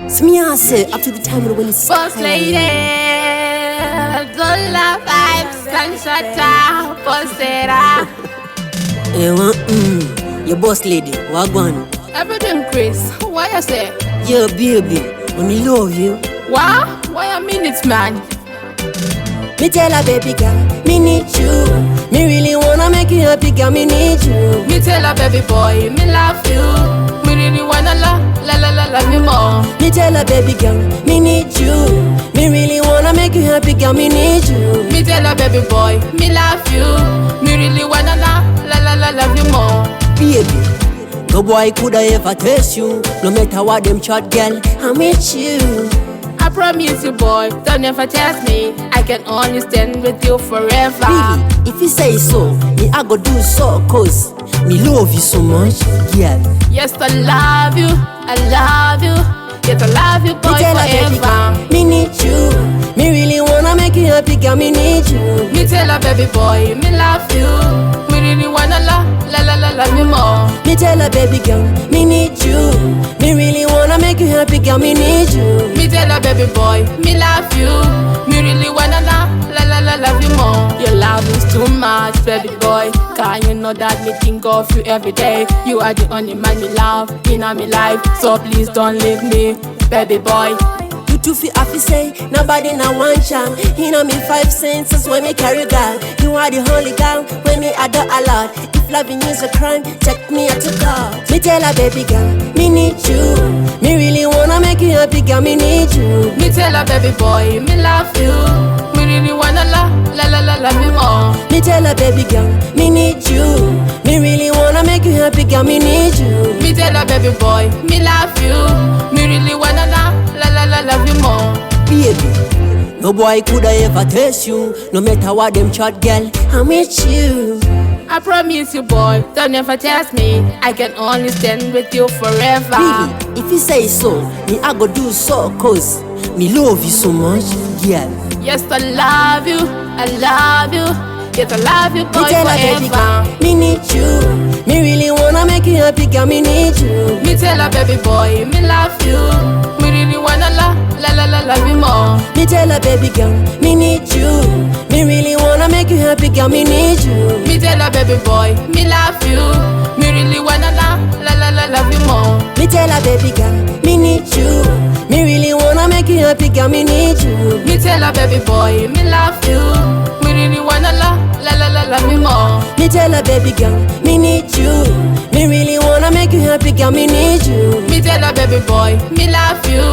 So me I say up to the time when it's Boss lady, Dollarvybez, Sunshine, Postera. Your boss lady, wagwan. Everything, Chris. Why you say? Yeah, baby, when me love you. Why? Why a minute, man? Me tell her, baby girl, me need you. Me really wanna make you happy, girl, me need you. Me tell her, baby boy, me love you. Me really wanna love you more. Me tell her, baby girl, me need you. Me really wanna make you happy, girl, me need you. Me tell her, baby boy, me love you. Me really wanna love you more. Baby, no boy coulda ever taste you. No matter what them chat, girl, I'm with you. I promise you, boy, don't ever test me. I can only stand with you forever. Really, if you say so, me I go do so, cause me love you so much, girl. Yes, I love you, I love you. Yes, I love you, boy, Me tell her, baby forever. girl, me need you. Me really wanna make you happy, girl, me need you. Me tell her, baby boy, me love you. Me really wanna love you more. Me tell her, baby girl, me need you. Me really wanna make you happy, girl, me need you. Me tell her, baby boy, me love you. Me really wanna love you more. Your love is too much, baby boy. Cause you know that me think of you every day. You are the only man me love in my life. So please don't leave me, baby boy. You too feel happy say, nobody na one chance. You know me 5 cents, that's when me carry girl. You are the holy girl, when me adore a lot. If loving is a crime, take me out to court. Me tell her, baby girl, me need you. Me really wanna make you happy, girl, me need you. Me tell her, baby boy, me love you. Me really wanna love you more. Me tell her, baby girl, me need you. Me really wanna make you happy, girl, me need you. Me tell her, baby boy, me love you. Me really wanna love you more. Baby, no boy coulda ever taste you. No matter what them chat, girl, I'm with you. I promise you, boy, don't ever test me. I can only stand with you forever. Really, if you say so, me I go do so, cause me love you so much, girl. Yes, I love you, I love you. Yes, I love you, boy, Me tell her, baby forever. girl, me need you. Me really wanna make you happy, girl, me need you. Me tell her, baby boy, me love you. Me really wanna love you more. Me tell her, baby girl, me need you. Me really wanna make you happy, girl, me need you. Me tell her, baby boy, me love you. Me really wanna love you more. Me tell her, baby girl, me need you. Me really wanna make you happy, girl, me need you. Me tell her, baby boy, me love you. Me really wanna love you more. Me tell her, baby girl, me need you. Me really wanna make you happy, girl, me need you. Me tell her, baby boy, me love you.